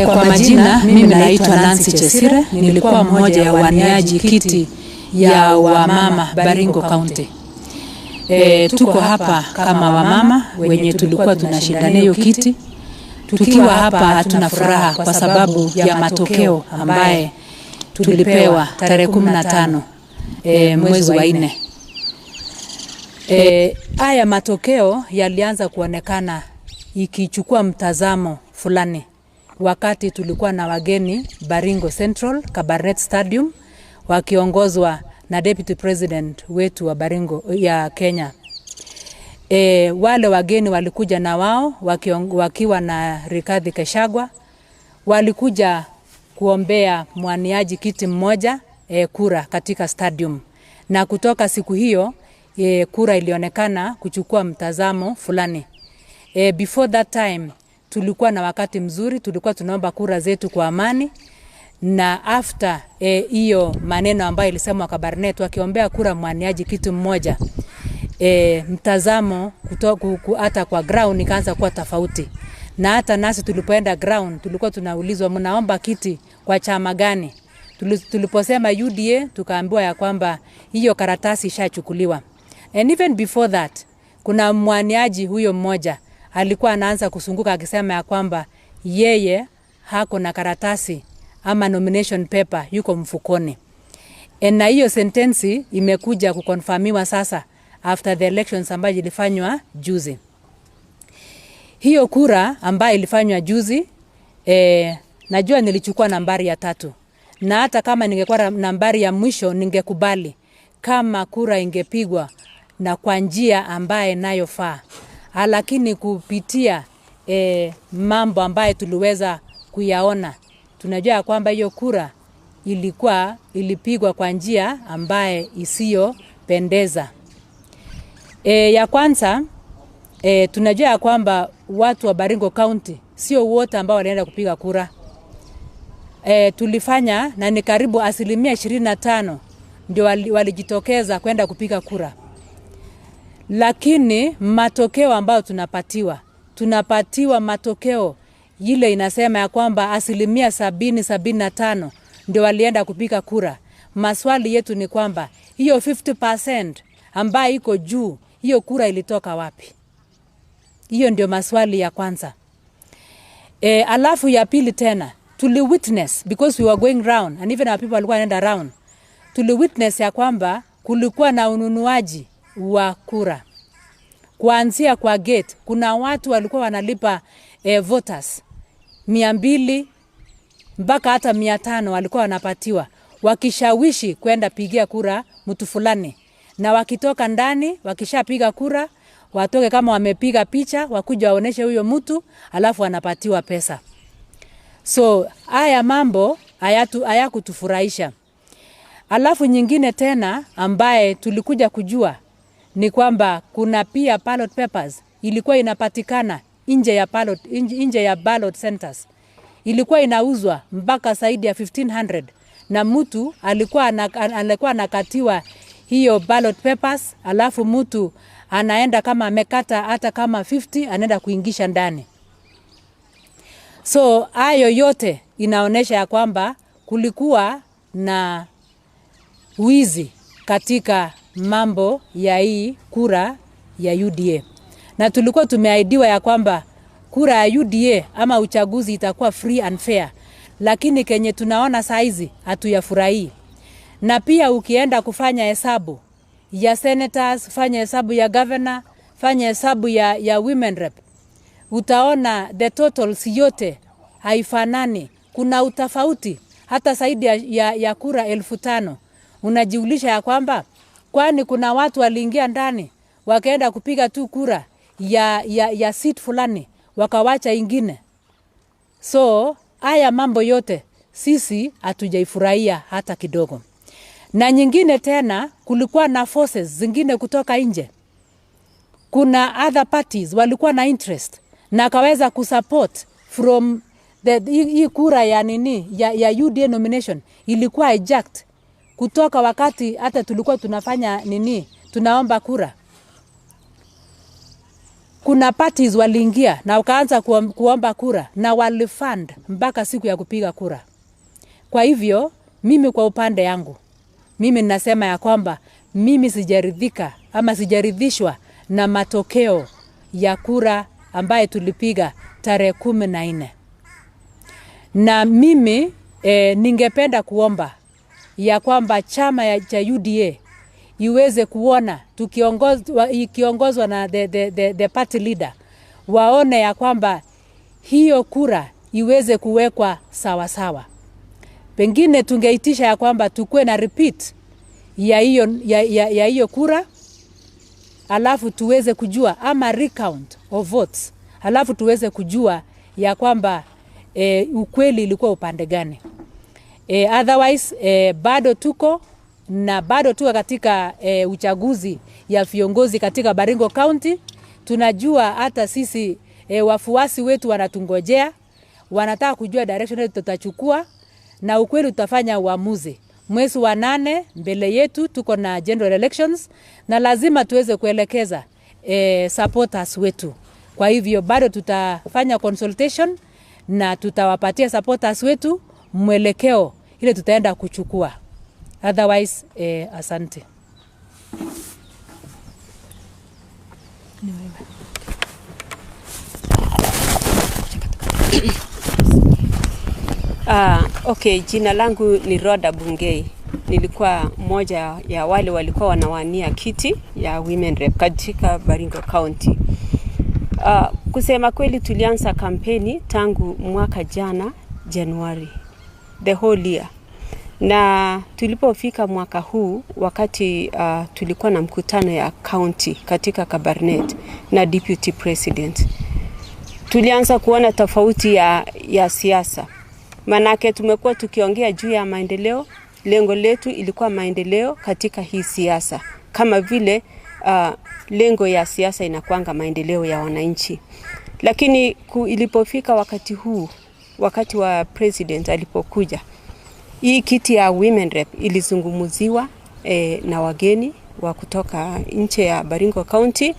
Kwa majina, mimi naitwa Nancy Chesire, nilikuwa mmoja ya waniaji kiti ya wamama Baringo County. Tuko hapa kama wamama wenye tulikuwa tunashindania hiyo kiti. Tukiwa hapa hatuna furaha kwa sababu ya matokeo ambaye tulipewa tarehe 15 mwezi wa 4. Haya matokeo yalianza kuonekana ikichukua mtazamo fulani wakati tulikuwa na wageni Baringo Central Kabarnet Stadium wakiongozwa na Deputy President wetu wa Baringo ya Kenya. Wale wageni walikuja na wao wakiwa na Rigathi Gachagua, walikuja kuombea mwaniaji kiti mmoja kura katika stadium, na kutoka siku hiyo kura ilionekana kuchukua mtazamo fulani. Before that time tulikuwa na wakati mzuri, tulikuwa tunaomba kura zetu kwa amani, na after hiyo maneno ambayo ilisemwa kwa Barnet wakiombea kura mwaniaji kiti mmoja, mtazamo hata kwa ground ikaanza kuwa tofauti. Na hata nasi tulipoenda ground tulikuwa tunaulizwa mnaomba kiti kwa chama gani. Tuliposema UDA tukaambiwa ya kwamba hiyo karatasi ishachukuliwa. And even before that kuna mwaniaji huyo mmoja alikuwa anaanza kusunguka akisema ya kwamba yeye hako na karatasi ama nomination paper yuko mfukoni. Na hiyo sentensi imekuja kukonfirmiwa sasa after the elections ambayo ilifanywa juzi. Hiyo kura ambayo ilifanywa juzi, najua nilichukua nambari ya 3. Na hata kama ningekuwa nambari ya mwisho ningekubali kama kura ingepigwa na kwa njia ambaye nayofaa. Lakini kupitia mambo ambaye tuliweza kuyaona, tunajua kwamba hiyo kura ilipigwa kwa njia ambaye isiyo pendeza. Ya kwanza, tunajua kwamba watu wa Baringo County sio wote ambao walienda kupiga kura. Tulifanya na ni karibu 25% ndio walijitokeza kwenda kupiga kura. Lakini matokeo ambayo tunapatiwa matokeo ile inasema ya kwamba 70-75 ndio walienda kupiga kura. Maswali yetu ni kwamba hiyo 50% ambayo iko juu, hiyo kura ilitoka wapi? Hiyo ndio maswali ya kwanza. Alafu ya pili tena, witness because we were going round and even our people walikuwa wanaenda round. Witness ya kwamba kulikuwa na ununuaji wa kura. Kuanzia kwa gate, kuna watu walikuwa wanalipa voters 200 mpaka hata 500 walikuwa wanapatiwa wakishawishi kwenda pigia kura mtu fulani, na wakitoka ndani wakishapiga kura watoke kama wamepiga picha wakuja waoneshe huyo mtu alafu wanapatiwa pesa. So haya mambo hayakutufurahisha. Alafu nyingine tena ambaye tulikuja kujua ni kwamba kuna pia ballot papers ilikuwa inapatikana nje ya ballot centers. Ilikuwa inauzwa mpaka zaidi ya 1500 na mtu alikuwa anakatiwa hiyo ballot papers, alafu mtu anaenda kama amekata hata kama 50 anaenda kuingisha ndani. So hayo yote inaonesha ya kwamba kulikuwa na wizi katika mambo ya hii kura ya UDA. Na tulikuwa tumeahidiwa ya kwamba kura ya UDA ama uchaguzi itakuwa free and fair, lakini kenye tunaona saizi hatuyafurahii. Na pia ukienda kufanya hesabu ya senators, fanya hesabu ya governor, fanya hesabu ya women rep, utaona the totals yote haifanani. Kuna utafauti hata zaidi ya kura 1500. Unajiulisha ya kwamba kwani kuna watu waliingia ndani wakaenda kupiga tu kura ya seat fulani wakawacha ingine. So haya mambo yote sisi hatujaifurahia hata kidogo. Na nyingine tena, kulikuwa na forces zingine kutoka nje. Kuna other parties walikuwa na interest na kaweza kusupport from hii kura ya UDA nomination ilikuwa hijacked kutoka wakati hata tulikuwa tunafanya tunaomba kura. kuna parties waliingia na wakaanza kuomba kura na walifund mpaka siku ya kupiga kura. Kwa hivyo mimi kwa upande yangu, mimi ninasema ya kwamba mimi sijaridhika ama sijaridhishwa na matokeo ya kura ambaye tulipiga tarehe 14. Na mimi ningependa kuomba ya kwamba chama cha UDA iweze kuona ikiongozwa na the party leader, waone ya kwamba hiyo kura iweze kuwekwa sawa sawa. Pengine tungeitisha ya kwamba tukue na repeat ya hiyo kura, alafu tuweze kujua, ama recount of votes, alafu tuweze kujua ya kwamba ukweli ilikuwa upande gani. Otherwise bado tuko katika uchaguzi ya viongozi katika Baringo County. Tunajua hata sisi wafuasi wetu wanatungojea, wanataka kujua direction yetu tutachukua, na ukweli tutafanya uamuzi mwezi wa 8. Mbele yetu tuko na general elections na lazima tuweze kuelekeza supporters wetu. Kwa hivyo bado tutafanya consultation na tutawapatia supporters wetu mwelekeo ile tutaenda kuchukua. Otherwise asante. Okay, jina langu ni Rhoda Bungei. Nilikuwa mmoja ya wale walikuwa wanawania kiti ya women rep katika Baringo County. Kusema kweli tulianza kampeni tangu mwaka jana Januari, the whole year. Na tulipofika mwaka huu, wakati tulikuwa na mkutano ya county katika Kabarnet na deputy president, tulianza kuona tofauti ya siasa. Manake tumekuwa tukiongea juu ya maendeleo, lengo letu ilikuwa maendeleo katika hii siasa. Kama vile lengo ya siasa inakuanga maendeleo ya wananchi. Lakini ilipofika wakati huu, wakati wa president alipokuja, hii kiti ya women rep ilizungumuziwa na wageni wa kutoka nje ya Baringo County,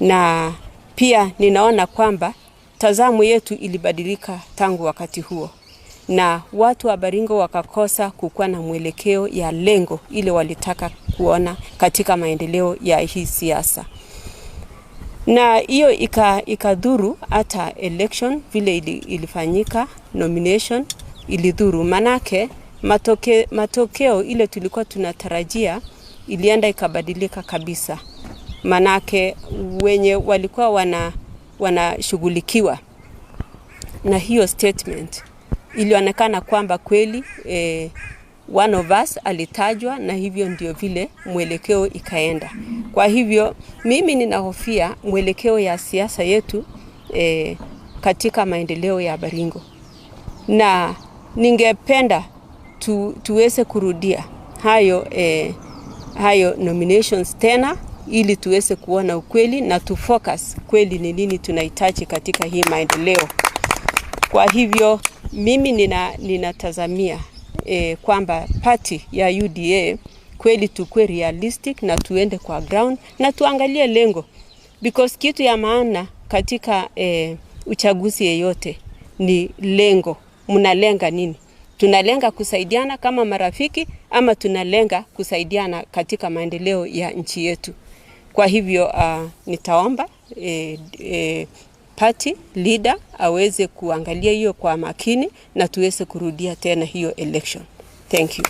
na pia ninaona kwamba tazamo yetu ilibadilika tangu wakati huo, na watu wa Baringo wakakosa kukuwa na mwelekeo ya lengo ile walitaka kuona katika maendeleo ya hii siasa. Na hiyo ikadhuru hata election vile ilifanyika, nomination ilidhuru. Manake matokeo ile tulikuwa tunatarajia ilienda ikabadilika kabisa. Manake wenye walikuwa wanashughulikiwa na hiyo statement, ilionekana kwamba kweli one of us alitajwa, na hivyo ndio vile mwelekeo ikaenda. Kwa hivyo mimi ninahofia mwelekeo ya siasa yetu katika maendeleo ya Baringo, na ningependa tuweze kurudia hayo nominations tena, ili tuweze kuona ukweli na tufocus kweli ni nini tunahitaji katika hii maendeleo. Kwa hivyo mimi ninatazamia kwamba party ya UDA kweli tukue realistic na tuende kwa ground na tuangalie lengo, because kitu ya maana katika uchaguzi yeyote ni lengo. Mnalenga nini? Tunalenga kusaidiana kama marafiki, ama tunalenga kusaidiana katika maendeleo ya nchi yetu? Kwa hivyo nitaomba party leader aweze kuangalia hiyo kwa makini na tuweze kurudia tena hiyo election. Thank you.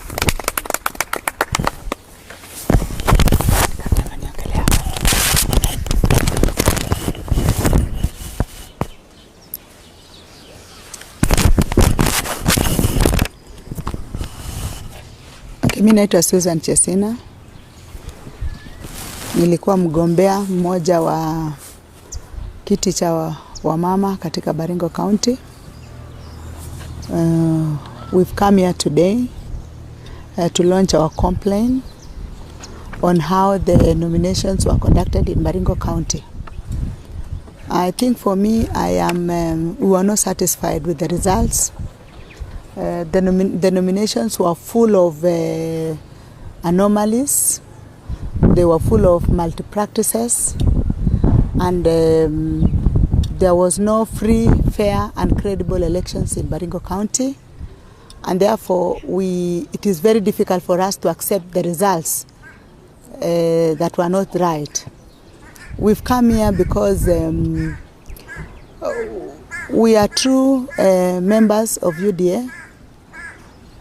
Mimi naitwa Susan Chesina. Nilikuwa mgombea mmoja wa kiti cha wamama katika Baringo County. We've come here today to launch our complaint on how the nominations were conducted in Baringo County. I think for me, we were not satisfied with the results. The nominations were full of anomalies. They were full of multi-practices. and there was no free, fair and credible elections in Baringo County, and therefore it is very difficult for us to accept the results that were not right. We've come here because we are true members of UDA.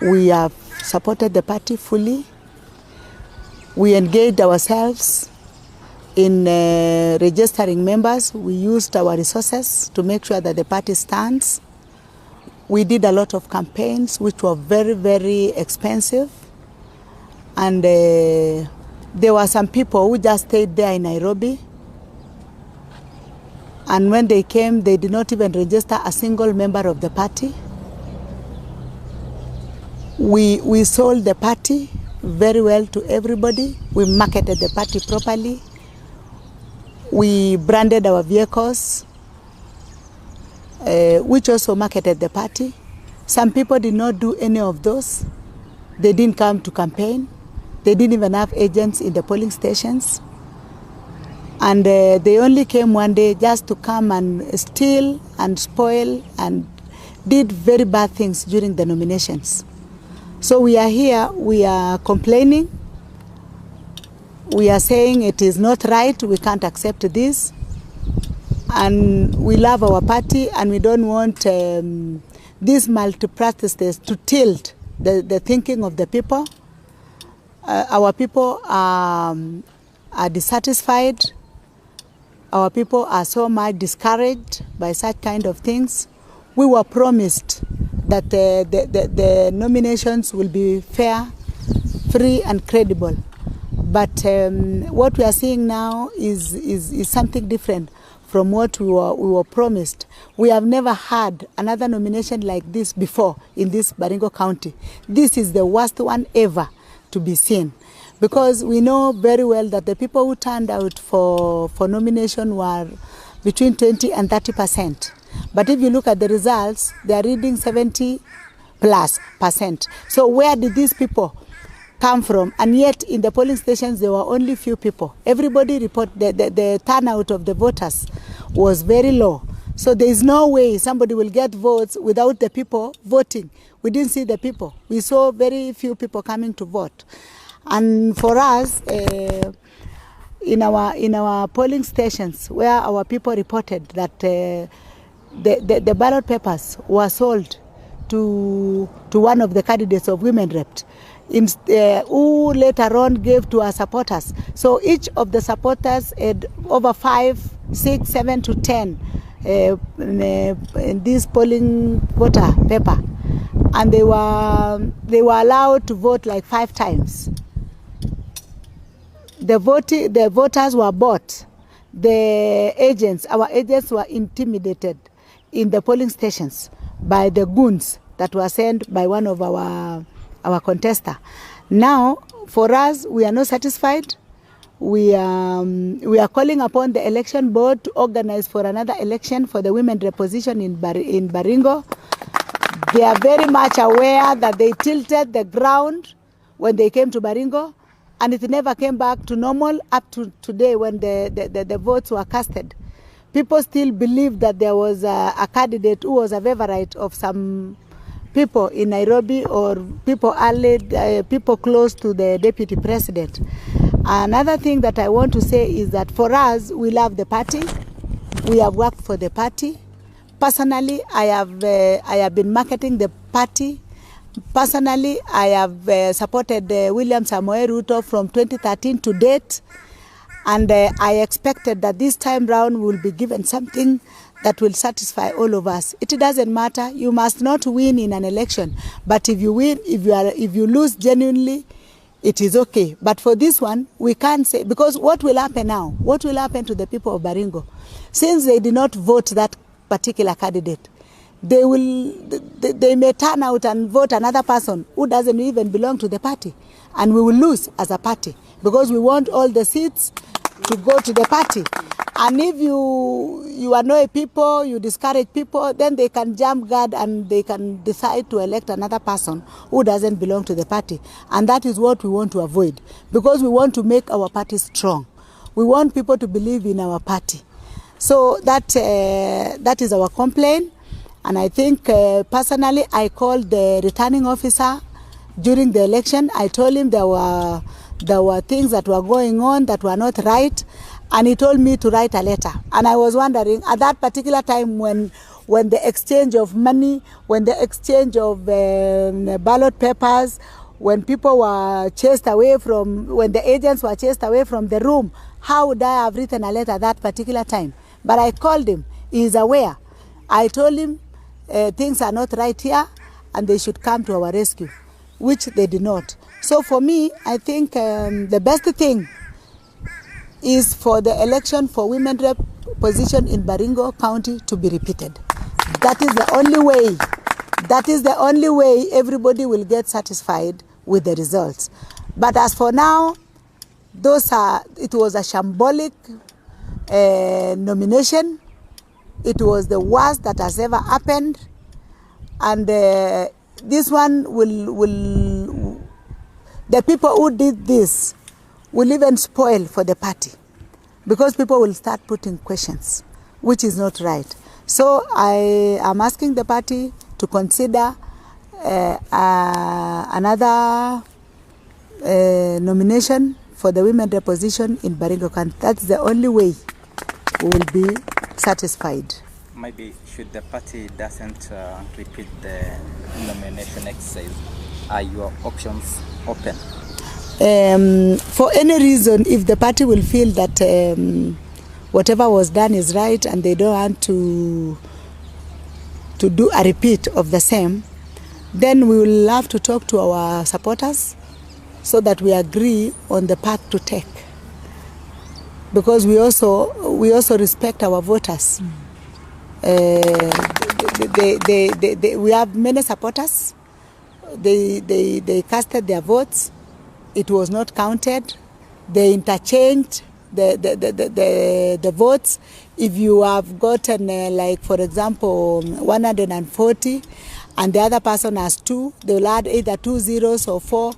We have supported the party fully. We engaged ourselves in registering members. We used our resources to make sure that the party stands. We did a lot of campaigns which were very, very expensive. And there were some people who just stayed there in Nairobi. And when they came, they did not even register a single member of the party. We sold the party very well to everybody. We marketed the party properly. We branded our vehicles, which also marketed the party. Some people did not do any of those. They didn't come to campaign. They didn't even have agents in the polling stations. And they only came one day just to come and steal and spoil and did very bad things during the nominations. So we are here, we are complaining. We are saying it is not right, we can't accept this. And we love our party and we don't want these multi-practices to tilt the thinking of the people. Our people are dissatisfied. Our people are so much discouraged by such kind of things. We were promised that the nominations will be fair, free and credible. But what we are seeing now is something different from what we were promised. We have never had another nomination like this before in this Baringo County. This is the worst one ever to be seen. Because we know very well that the people who turned out for nomination were between 20 and 30%. But if you look at the results, they are reading 70+%. So where did these people come from? And yet in the polling stations, there were only few people. Everybody reported the turnout of the voters was very low. So there is no way somebody will get votes without the people voting. We didn't see the people. We saw very few people coming to vote. And for us, in our polling stations, where our people reported that the ballot papers were sold to one of the candidates of Women Rep, who later on gave to our supporters. So each of the supporters had over 5, 6, 7 to 10 in this polling voter paper, and they were allowed to vote like 5 times. The voters were bought. Our agents were intimidated in the polling stations by the goons that were sent by one of our contestants. Now, for us, we are not satisfied. We are calling upon the election board to organize for another election for the women reposition in Baringo. They are very much aware that they tilted the ground when they came to Baringo, and it never came back to normal up to today when the votes were casted. People still believe that there was a candidate who was a favorite of some people in Nairobi or people close to the deputy president. Another thing that I want to say is that for us, we love the party. We have worked for the party. Personally, I have been marketing the party. Personally, I have supported William Samoei Ruto from 2013 to date, and I expected that this time round we will be given something that will satisfy all of us. It doesn't matter. You must not win in an election, but if you win, if you lose genuinely, it is okay. But for this one, we can't say, because what will happen now? What will happen to the people of Baringo? Since they did not vote that particular candidate, they may turn out and vote another person who doesn't even belong to the party, and we will lose as a party because we want all the seats to go to the party. And if you annoy people, you discourage people, then they can jump guard and they can decide to elect another person who doesn't belong to the party. And that is what we want to avoid, because we want to make our party strong. We want people to believe in our party. So that is our complaint. And I think personally, I called the returning officer during the election. I told him there were things that were going on that were not right, and he told me to write a letter. And I was wondering at that particular time when the exchange of money, when the exchange of ballot papers, when people were chased away from, when the agents were chased away from the room, how would I have written a letter at that particular time? But I called him. He is aware. I told him things are not right here and they should come to our rescue, which they did not. So for me, I think the best thing is for the election for women rep position in Baringo County to be repeated. That is the only way. That is the only way everybody will get satisfied with the results. But as for now, it was a shambolic nomination. It was the worst that has ever happened. And this one the people who did this will even spoil for the party, because people will start putting questions, which is not right. So I am asking the party to consider another nomination for the women position in Baringo County. That's the only way we will be satisfied. Maybe should the party doesn't repeat the nomination exercise, are your options open? For any reason, if the party will feel that whatever was done is right and they don't want to do a repeat of the same, then we will have to talk to our supporters so that we agree on the path to take. Because we also respect our voters. We have many supporters. They casted their votes. It was not counted. They interchanged the votes. If you have gotten, like for example, 140, and the other person has 2, they will add either 2 zeros or 4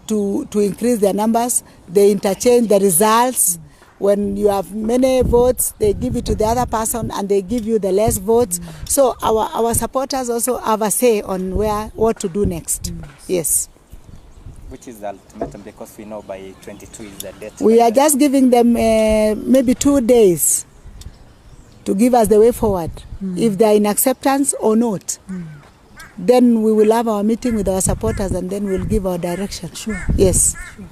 to increase their numbers. They interchange the results. When you have many votes, they give it to the other person and they give you the less votes. So our supporters also have a say on what to do next. Yes. Which is the ultimatum, because we know by 22 is the date. We are just giving them maybe 2 days to give us the way forward. If they are in acceptance or not. Then we will have our meeting with our supporters and then we'll give our direction. Sure. Yes. Sure.